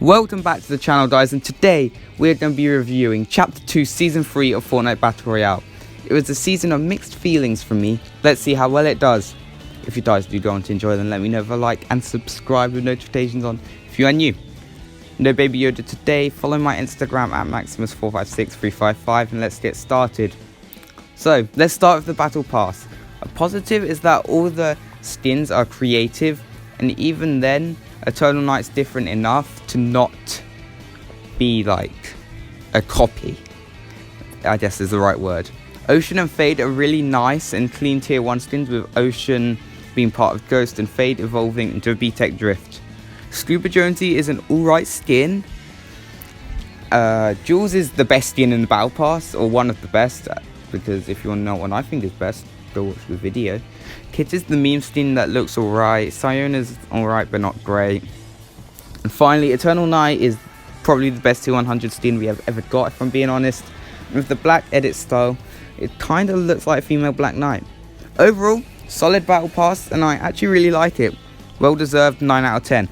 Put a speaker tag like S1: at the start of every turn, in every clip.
S1: Welcome back to the channel, guys, and today we're going to be reviewing Chapter 2 Season 3 of Fortnite Battle Royale. It was a season of mixed feelings for me. Let's see how well it does. If you guys do go on to enjoy them, let me know with a like and subscribe with notifications on if you are new. No Baby Yoda today. Follow my Instagram at Maximus456355 and let's get started. So, let's start with the Battle Pass. A positive is that all the skins are creative, and even then, Eternal Night's different enough to not be like a copy, I guess is the right word. Ocean and Fade are really nice and clean tier 1 skins, with Ocean being part of Ghost and Fade evolving into a B-Tech Drift. Scuba Jonesy is an alright skin. Jules is the best skin in the Battle Pass, or one of the best, because if you want to know what I think is best, go watch the video. Kit is the meme skin that looks alright. Siona's alright but not great. And finally, Eternal Night is probably the best 200 skin we have ever got, if I'm being honest. With the black edit style, it kind of looks like a female Black Knight. Overall, solid Battle Pass, and I actually really like it. Well deserved 9 out of 10.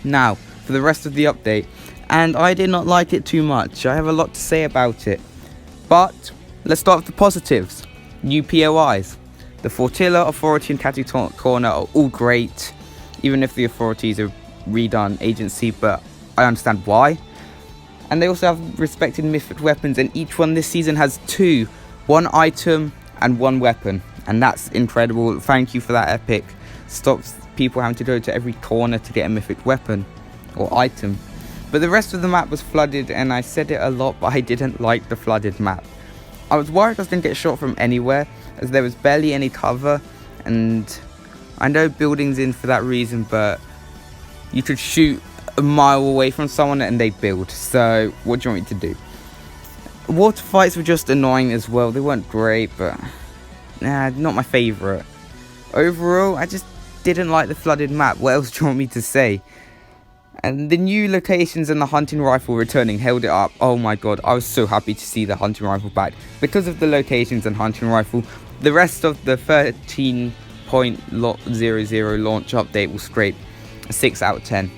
S1: Now, for the rest of the update, and I did not like it too much. I have a lot to say about it. But, let's start with the positives. New POIs. The Fortilla, Authority and Catty Corner are all great, even if the authorities are redone agency, but I understand why. And they also have respected mythic weapons, and each one this season has 2, 1 item and 1 weapon, and that's incredible. Thank you for that, Epic. Stops people having to go to every corner to get a mythic weapon or item. But the rest of the map was flooded, and I said it a lot, but I didn't like the flooded map. I was worried I was going to get shot from anywhere, as there was barely any cover, and I know building's in for that reason, but you could shoot a mile away from someone and they'd build. So what do you want me to do? Water fights were just annoying as well. They weren't great, but not my favourite. Overall, I just didn't like the flooded map. What else do you want me to say? And the new locations and the hunting rifle returning held it up. Oh my god, I was so happy to see the hunting rifle back. Because of the locations and hunting rifle, the rest of the 13.00 launch update will scrape a 6 out of 10.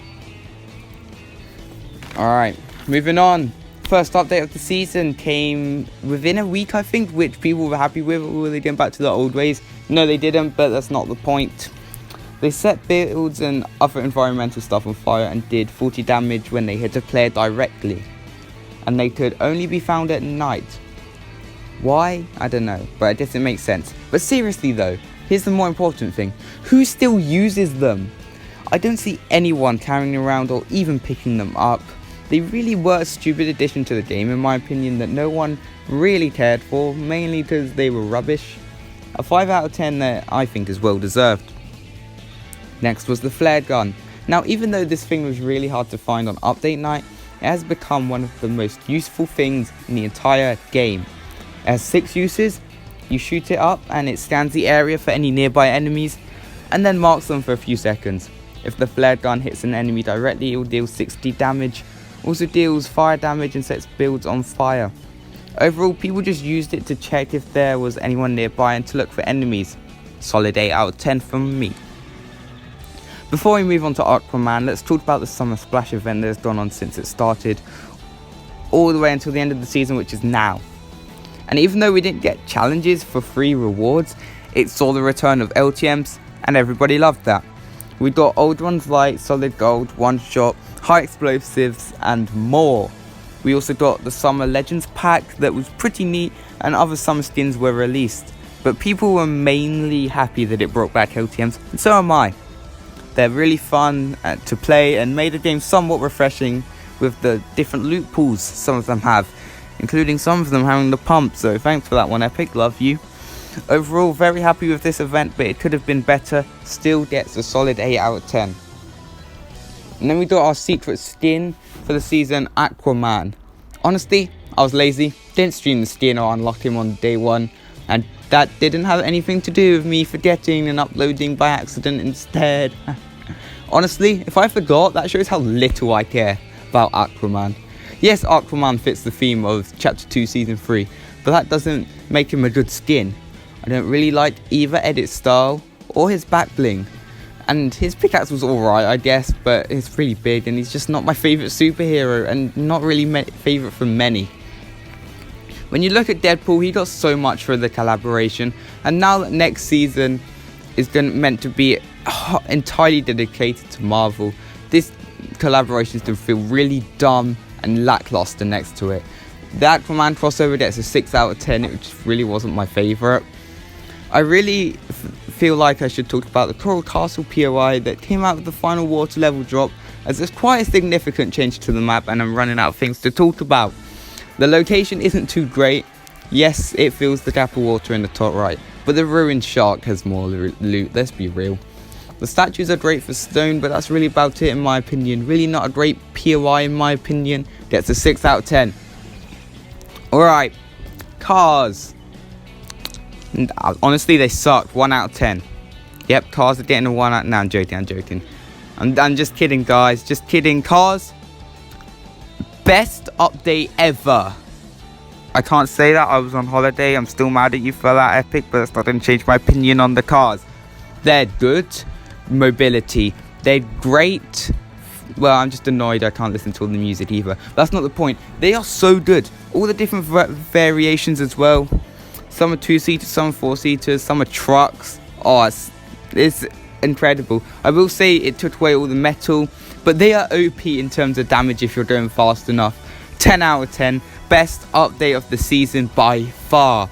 S1: Alright, moving on. First update of the season came within a week, I think, which people were happy with. Or were they getting back to the old ways? No, they didn't, but that's not the point. They set builds and other environmental stuff on fire and did 40 damage when they hit a player directly. And they could only be found at night. Why? I don't know, but it doesn't make sense. But seriously though, here's the more important thing. Who still uses them? I don't see anyone carrying around or even picking them up. They really were a stupid addition to the game, in my opinion, that no one really cared for, mainly because they were rubbish. A 5 out of 10 that I think is well deserved. Next was the flare gun. Now, even though this thing was really hard to find on update night, it has become one of the most useful things in the entire game. It has 6 uses. You shoot it up and it scans the area for any nearby enemies and then marks them for a few seconds. If the flare gun hits an enemy directly, it will deal 60 damage. Also deals fire damage and sets builds on fire. Overall, people just used it to check if there was anyone nearby and to look for enemies. Solid 8 out of 10 from me. Before we move on to Aquaman, let's talk about the Summer Splash event that has gone on since it started, all the way until the end of the season, which is now. And even though we didn't get challenges for free rewards, it saw the return of LTMs, and everybody loved that. We got old ones like Solid Gold, One Shot, High Explosives, and more. We also got the Summer Legends pack that was pretty neat, and other summer skins were released. But people were mainly happy that it brought back LTMs, and so am I. They're really fun to play and made the game somewhat refreshing with the different loot pools some of them have, including some of them having the pump, so thanks for that one, Epic, love you. Overall, very happy with this event, but it could have been better. Still gets a solid 8 out of 10. And then we got our secret skin for the season, Aquaman. Honestly, I was lazy, didn't stream the skin or unlock him on day 1, and that didn't have anything to do with me forgetting and uploading by accident instead. Honestly, if I forgot, that shows how little I care about Aquaman. Yes, Aquaman fits the theme of Chapter 2 Season 3, but that doesn't make him a good skin. I don't really like either edit style or his back bling. And his pickaxe was alright, I guess, but it's pretty big, and he's just not my favourite superhero, and not really favourite for many. When you look at Deadpool, he got so much for the collaboration, and now that next season is meant to be entirely dedicated to Marvel, this collaboration is going to feel really dumb and lackluster next to it. The Aquaman crossover gets a 6 out of 10, it just really wasn't my favourite. I really feel like I should talk about the Coral Castle POI that came out with the final water level drop, as there's quite a significant change to the map and I'm running out of things to talk about. The location isn't too great. Yes, it fills the gap of water in the top right, but the ruined shark has more loot, let's be real. The statues are great for stone, but that's really about it in my opinion. Really not a great POI in my opinion. Gets a 6 out of 10. Alright, cars. Honestly, they suck. 1 out of 10. Yep, cars are getting a 1 out. No, I'm joking. I'm just kidding, guys. Just kidding. Cars, best update ever. I can't say that. I was on holiday. I'm still mad at you for that, Epic, but that didn't change my opinion on the cars. They're good. Mobility. They're great. Well, I'm just annoyed I can't listen to all the music either. That's not the point. They are so good. All the different variations as well. Some are 2-seaters, some are 4-seaters, some are trucks. Oh, it's incredible. I will say it took away all the metal, but they are OP in terms of damage if you're going fast enough. 10 out of 10. Best update of the season by far.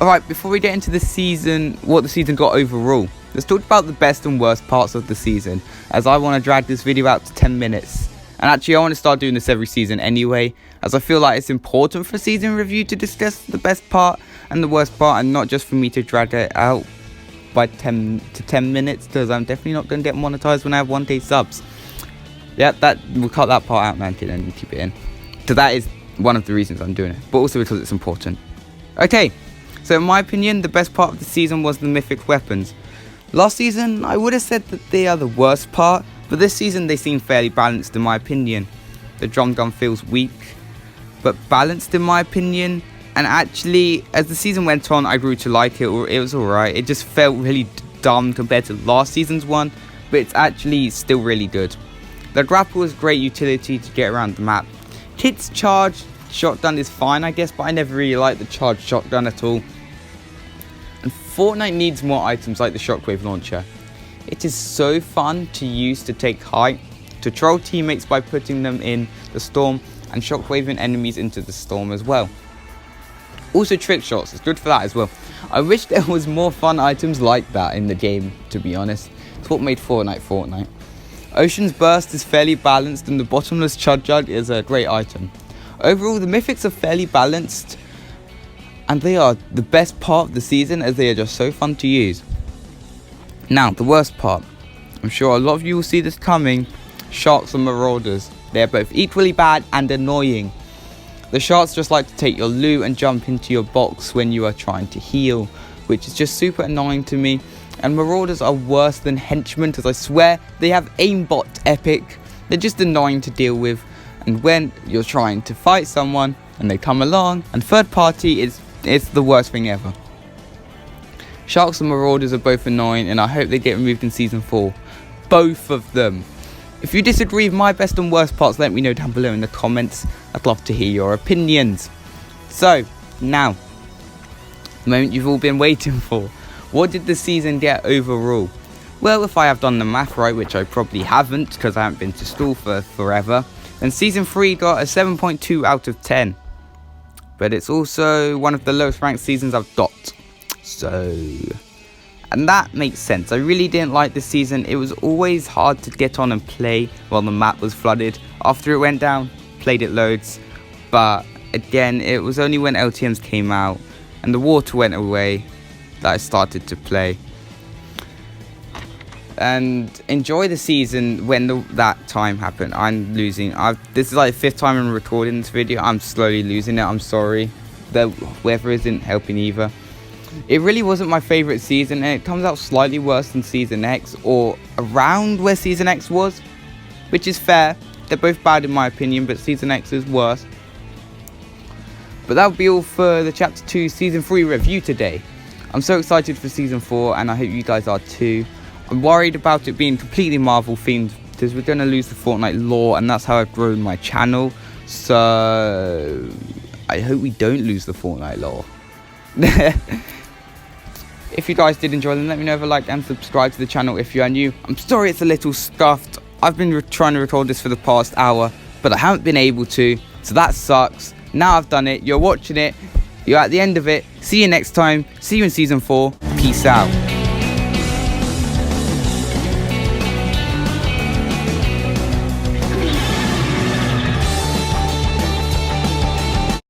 S1: Alright, before we get into the season, what the season got overall, let's talk about the best and worst parts of the season, as I want to drag this video out to 10 minutes. And actually I want to start doing this every season anyway, as I feel like it's important for season review to discuss the best part and the worst part, and not just for me to drag it out by 10 minutes, because I'm definitely not going to get monetized when I have 1K subs. Yeah, we'll cut that part out, man, and keep it in. So that is one of the reasons I'm doing it, but also because it's important. Okay, so in my opinion, the best part of the season was the mythic weapons. Last season, I would have said that they are the worst part, but this season they seem fairly balanced in my opinion. The drum gun feels weak, but balanced in my opinion. And actually, as the season went on, I grew to like it. It was alright. It just felt really dumb compared to last season's one, but it's actually still really good. The grapple is great utility to get around the map. Kit's charge shotgun is fine, I guess, but I never really liked the charged shotgun at all. And Fortnite needs more items like the shockwave launcher. It is so fun to use to take height, to troll teammates by putting them in the storm, and shockwaving enemies into the storm as well. Also trick shots, it's good for that as well. I wish there was more fun items like that in the game, to be honest. It's what made Fortnite. Ocean's Burst is fairly balanced, and the bottomless Chud Jug is a great item. Overall, the mythics are fairly balanced, and they are the best part of the season as they are just so fun to use. Now, the worst part. I'm sure a lot of you will see this coming. Sharks and Marauders. They're both equally bad and annoying. The sharks just like to take your loot and jump into your box when you are trying to heal, which is just super annoying to me. And Marauders are worse than henchmen, because I swear they have aimbot Epic. They're just annoying to deal with. And when you're trying to fight someone and they come along, and third party, it's the worst thing ever. Sharks and Marauders are both annoying, and I hope they get removed in Season 4. Both of them. If you disagree with my best and worst parts, let me know down below in the comments. I'd love to hear your opinions. So, now, the moment you've all been waiting for. What did the season get overall? Well, if I have done the math right, which I probably haven't, because I haven't been to school for forever, then Season 3 got a 7.2 out of 10. But it's also one of the lowest ranked seasons I've got. So, and that makes sense. I really didn't like this season. It was always hard to get on and play while the map was flooded. After it went down, played it loads. But again, it was only when LTMs came out and the water went away that I started to play. And enjoy the season when that time happened. I'm losing. This is like the 5th time I'm recording this video. I'm slowly losing it. I'm sorry. The weather isn't helping either. It really wasn't my favourite season, and it comes out slightly worse than Season X, or around where Season X was, which is fair. They're both bad in my opinion, but Season X is worse. But that'll be all for the Chapter 2 Season 3 review today. I'm so excited for Season 4, and I hope you guys are too. I'm worried about it being completely Marvel themed, because we're going to lose the Fortnite lore, and that's how I've grown my channel. So I hope we don't lose the Fortnite lore. If you guys did enjoy them, let me know if you like and subscribe to the channel if you are new. I'm sorry it's a little scuffed. I've been trying to record this for the past hour, but I haven't been able to, so that sucks. Now I've done it, you're watching it, you're at the end of it. See you next time, see you in season 4, peace out.